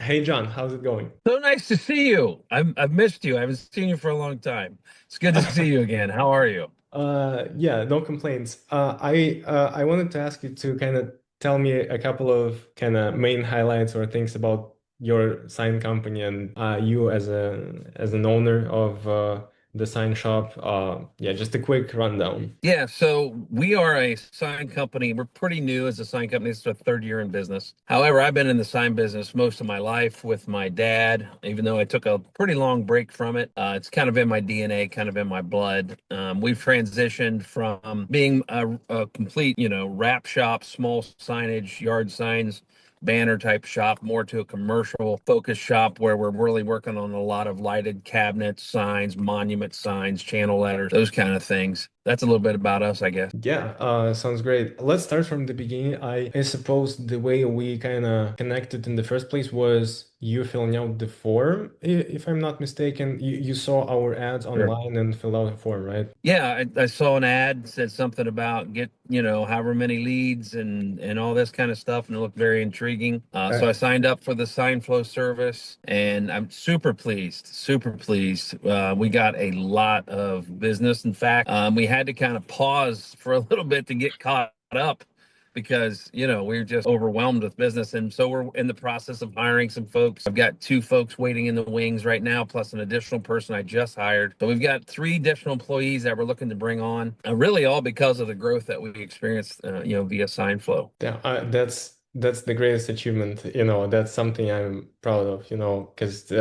Hey John, how's it going? So nice to see you. I've missed you. I haven't seen you for a long time. It's good to see you again. How are you? Yeah, no complaints. I wanted to ask you to kind of tell me a couple of kind of main highlights or things about your sign company and you as an owner of the sign shop. Yeah, just a quick rundown. Yeah, so we are a sign company. We're pretty new as a sign company. It's our third year in business. However, I've been in the sign business most of my life with my dad, even though I took a pretty long break from it. It's kind of in my DNA, kind of in my blood. We've transitioned from being a complete, wrap shop, small signage, yard signs, banner type shop, more to a commercial focus shop where we're really working on a lot of lighted cabinets, signs, monument signs, channel letters, those kind of things. That's a little bit about us, I guess. Yeah, sounds great. Let's start from the beginning. I suppose the way we kind of connected in the first place was you filling out the form, if I'm not mistaken. You saw our ads Sure. online and filled out a form, right? Yeah, I saw an ad said something about get, however many leads and all this kind of stuff, and it looked very intriguing. Uh, So I signed up for the SignFlow service, and I'm super pleased, super pleased. We got a lot of business. In fact, we had to kind of pause for a little bit to get caught up because we are just overwhelmed with business, and so we're in the process of hiring some folks. I've got two folks waiting in the wings right now, plus an additional person I just hired. So we've got three additional employees that we're looking to bring on, really all because of the growth that we experienced via SignFlow. Yeah, that's the greatest achievement. That's something I'm proud of, because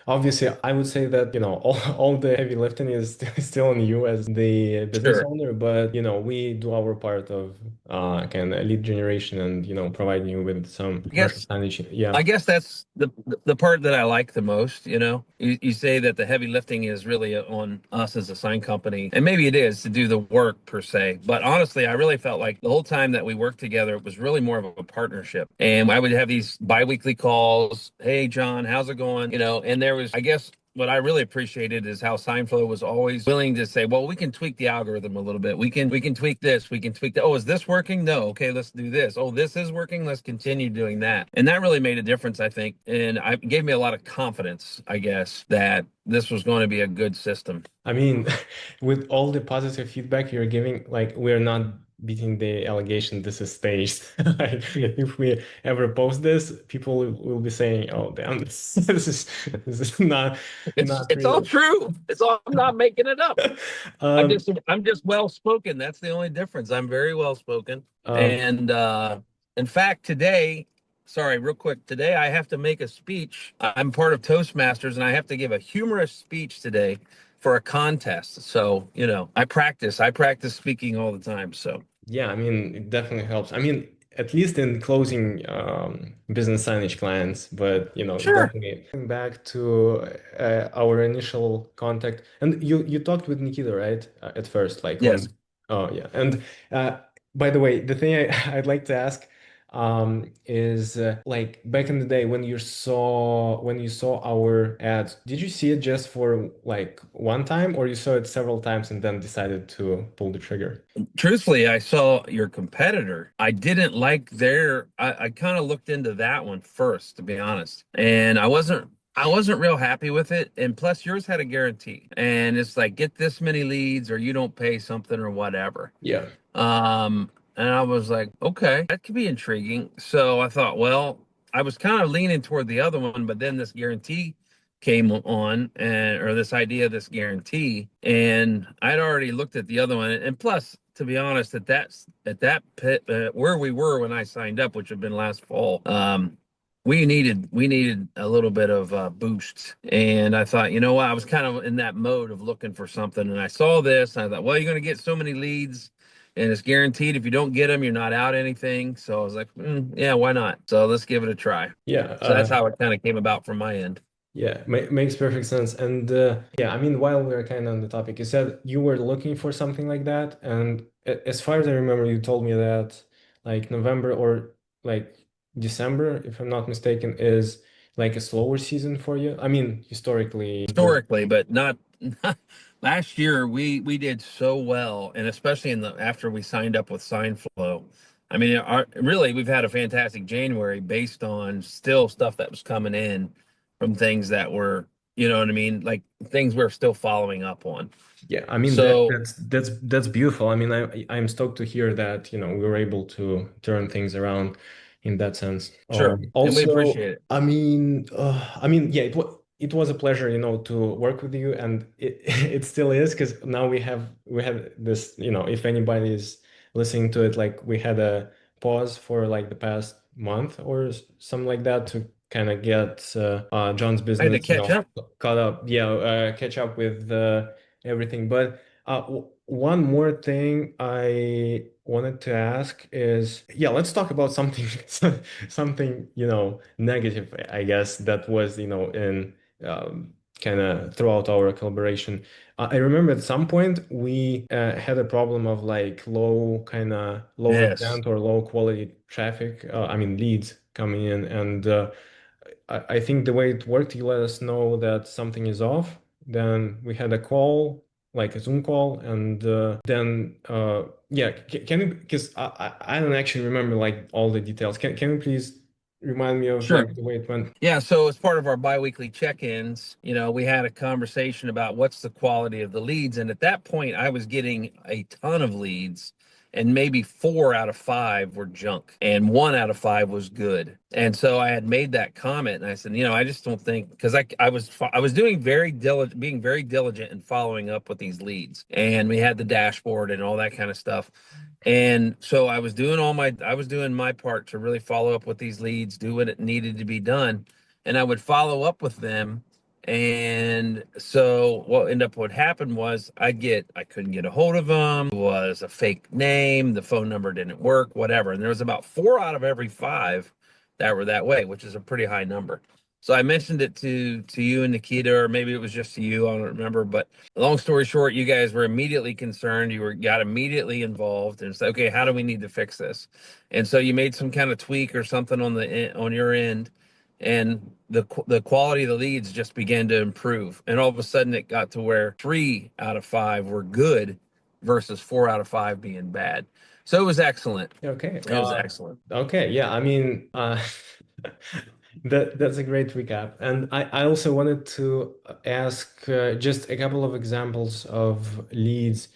obviously I would say that, all the heavy lifting is still on you as the business Sure. owner, but we do our part of kind of lead generation and, providing you with some I commercial guess signage. Yeah. I guess that's the part that I like the most. You say that the heavy lifting is really on us as a sign company, and maybe it is to do the work per se. But honestly, I really felt like the whole time that we worked together, it was really more of a partnership. And I would have these biweekly calls. Hey, John, how's it going? And there was, I guess, what I really appreciated is how SignFlow was always willing to say, well, we can tweak the algorithm a little bit. We can tweak this, we can tweak that. Oh, is this working? No. Okay, let's do this. Oh, this is working. Let's continue doing that. And that really made a difference, I think. And I gave me a lot of confidence, I guess, that this was going to be a good system. I mean, with all the positive feedback you're giving, like we're not beating the allegation this is staged. Like if we ever post this, people will be saying, "Oh, damn, this is It's not it's all real." true. It's all I'm not making it up. I'm Um, just I'm just well spoken. That's the only difference. I'm very well spoken. um, And in fact, today, sorry, real quick, today I have to make a speech. I'm part of Toastmasters and I have to give a humorous speech today for a contest. So, I practice speaking all the time. So, yeah, I mean, it definitely helps. I mean, at least in closing business signage clients, but sure. definitely coming back to our initial contact, and you talked with Nikita, right? At first, like Yes. on, oh yeah. And uh, by the way, the thing I'd like to ask is like back in the day when you saw our ads, did you see it just for like one time, or you saw it several times and then decided to pull the trigger? Truthfully, I saw your competitor. I didn't like I kind of looked into that one first, to be honest. And I wasn't real happy with it. And plus yours had a guarantee. And it's like get this many leads or you don't pay something or whatever. Yeah. And I was like, okay, that could be intriguing. So I thought, well, I was kind of leaning toward the other one, but then this guarantee came on, and or this idea of this guarantee, and I'd already looked at the other one. And plus, to be honest, at that pit where we were when I signed up, which had been last fall, we needed a little bit of boost. And I thought, you know what, I was kind of in that mode of looking for something, and I saw this, and I thought, well, you're going to get so many leads and it's guaranteed if you don't get them, you're not out anything. So I was like, yeah, why not? So let's give it a try. Yeah, So that's how it kind of came about from my end. yeah, makes perfect sense. And yeah, I mean, while we're kind of on the topic, you said you were looking for something like that, and as far as I remember, you told me that like November or like December, if I'm not mistaken, is like a slower season for you. I mean, historically, with Historically, but not last year we did so well, and especially in the after we signed up with SignFlow, I mean, really, we've had a fantastic January based on still stuff that was coming in from things that were, you know what I mean? Like things we're still following up on. Yeah, I mean So, that's beautiful. I mean, I'm stoked to hear that, you know, we were able to turn things around in that sense. sure. And we Also, appreciate it. yeah, it was a pleasure, you know, to work with you, and it it still is because now we have this, you know, if anybody is listening to it, like we had a pause for like the past month or something like that to kind of get John's I had to business, you catch know, up. caught up, yeah, catch up with everything. But one more thing I wanted to ask is, yeah, let's talk about something, something, you know, negative, I guess, that was, you know, in kind of throughout our collaboration. I remember at some point we had a problem of like low Yes. intent or low quality traffic, I mean, leads coming in. And I think the way it worked, you let us know that something is off. Then we had a call, like a Zoom call, and then yeah, can you? Because I don't actually remember like all the details. Can you please remind me of Sure. like the way it went? Yeah, so as part of our biweekly check-ins, we had a conversation about what's the quality of the leads. And at that point, I was getting a ton of leads, and maybe 4 out of 5 were junk, and 1 out of 5 was good. And so I had made that comment, and I said, I just don't think because I was doing very diligent, being very diligent and following up with these leads, and we had the dashboard and all that kind of stuff. And so I was doing my part to really follow up with these leads, do what it needed to be done. And I would follow up with them. And so what happened was I couldn't get a hold of them. It was a fake name. The phone number didn't work, whatever. And there was about 4 out of every 5 that were that way, which is a pretty high number. So I mentioned it to you and Nikita, or maybe it was just to you. I don't remember, but long story short, you guys were immediately concerned. Got immediately involved and said, "Okay, how do we need to fix this?" And so you made some kind of tweak or something on your end, and the quality of the leads just began to improve. And all of a sudden, it got to where 3 out of 5 were good versus 4 out of 5 being bad. So it was excellent. Okay. It was excellent. Okay. Yeah. I mean, that's a great recap. And I also wanted to ask just a couple of examples of leads.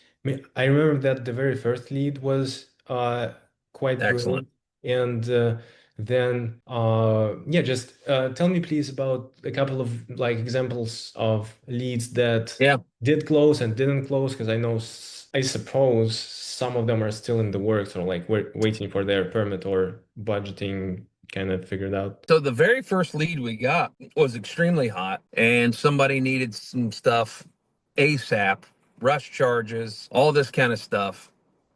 I remember that the very first lead was quite Excellent. good. And then, yeah, just tell me please about a couple of like examples of leads that Yeah. did close and didn't close, because I know, I suppose some of them are still in the works or like we're waiting for their permit or budgeting kind of figured out. So the very first lead we got was extremely hot, and somebody needed some stuff ASAP, rush charges, all this kind of stuff.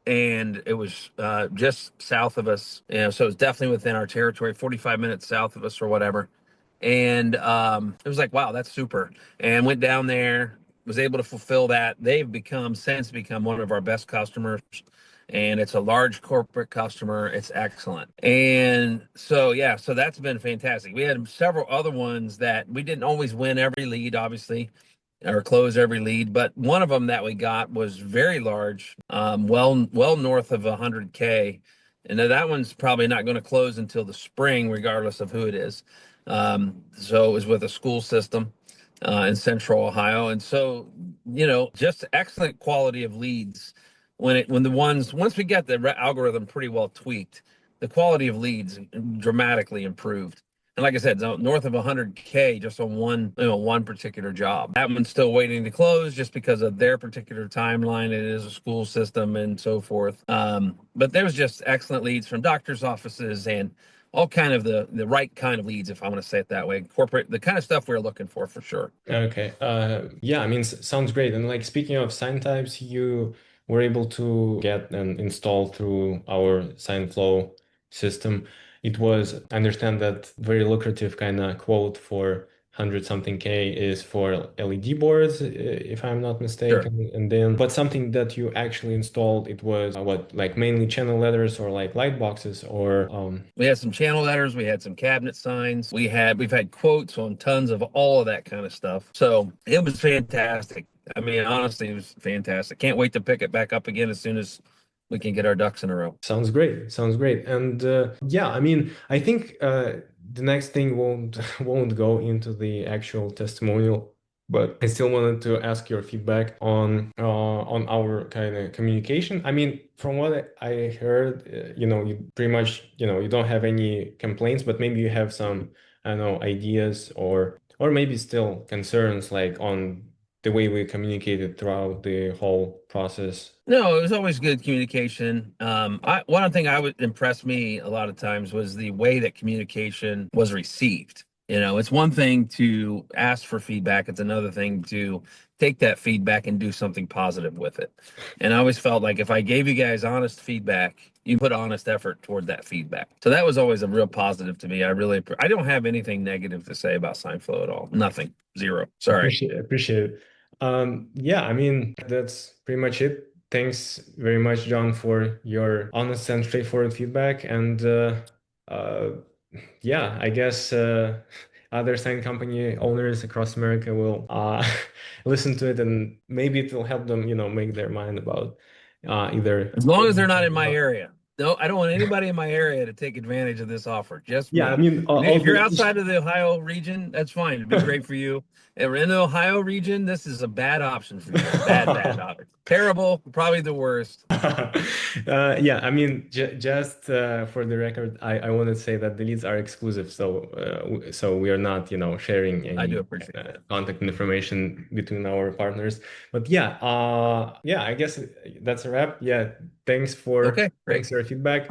And it was just south of us, so it's definitely within our territory, 45 minutes south of us or whatever. And it was like, wow, that's super. And went down there, was able to fulfill that. They've since become one of our best customers, and it's a large corporate customer. It's excellent. And so, yeah, so that's been fantastic. We had several other ones that we didn't always win every lead, obviously, or close every lead, but one of them that we got was very large, well north of 100K. And that one's probably not going to close until the spring, regardless of who it is. So it was with a school system in Central Ohio, and so just excellent quality of leads. Once we got the algorithm pretty well tweaked, the quality of leads dramatically improved. And like I said, north of 100K just on one particular job. That one's still waiting to close just because of their particular timeline. It is a school system and so forth. But there was just excellent leads from doctors' offices and all kind of the right kind of leads, if I want to say it that way. Corporate, the kind of stuff we're looking for sure. Okay. Yeah, I mean, sounds great. And like speaking of sign types, you were able to get and install through our SignFlow system. It was, I understand that very lucrative kind of quote for 100 something K is for LED boards, if I'm not Sure. mistaken. And then, but something that you actually installed, it was what, like mainly channel letters or like light boxes or We had some channel letters, we had some cabinet signs, we've had quotes on tons of all of that kind of stuff. So it was fantastic. I mean, honestly, it was fantastic. Can't wait to pick it back up again as soon as we can get our ducks in a row. Sounds great. Sounds great. And yeah, I mean, I think the next thing won't won't go into the actual testimonial, but I still wanted to ask your feedback on our kind of communication. I mean, from what I heard, you pretty much, you don't have any complaints, but maybe you have some, I don't know, ideas or maybe still concerns like on the way we communicated throughout the whole process. No, it was always good communication. One thing I would impress me a lot of times was the way that communication was received. It's one thing to ask for feedback. It's another thing to take that feedback and do something positive with it. And I always felt like if I gave you guys honest feedback, you put honest effort toward that feedback. So that was always a real positive to me. I don't have anything negative to say about SignFlow at all. Nothing. Zero. Sorry. Appreciate it. Yeah, I mean, that's pretty much it. Thanks very much, John, for your honest and straightforward feedback. And uh, yeah, I guess other sign company owners across America will listen to it, and maybe it will help them, make their mind about either. As long as they're not in my area. No, I don't want anybody in my area to take advantage of this offer. Just Yeah, I me. mean, If you're outside of the Ohio region, that's fine. It'd be great for you. If we're in the Ohio region, this is a bad option for you. Bad option. Terrible, probably the worst. Yeah, I mean, just for the record, I want to say that the leads are exclusive, so we are not, sharing I do any appreciate that. contact information between our partners. But yeah, yeah, I guess that's a wrap. Yeah, thanks Okay, great. for your feedback.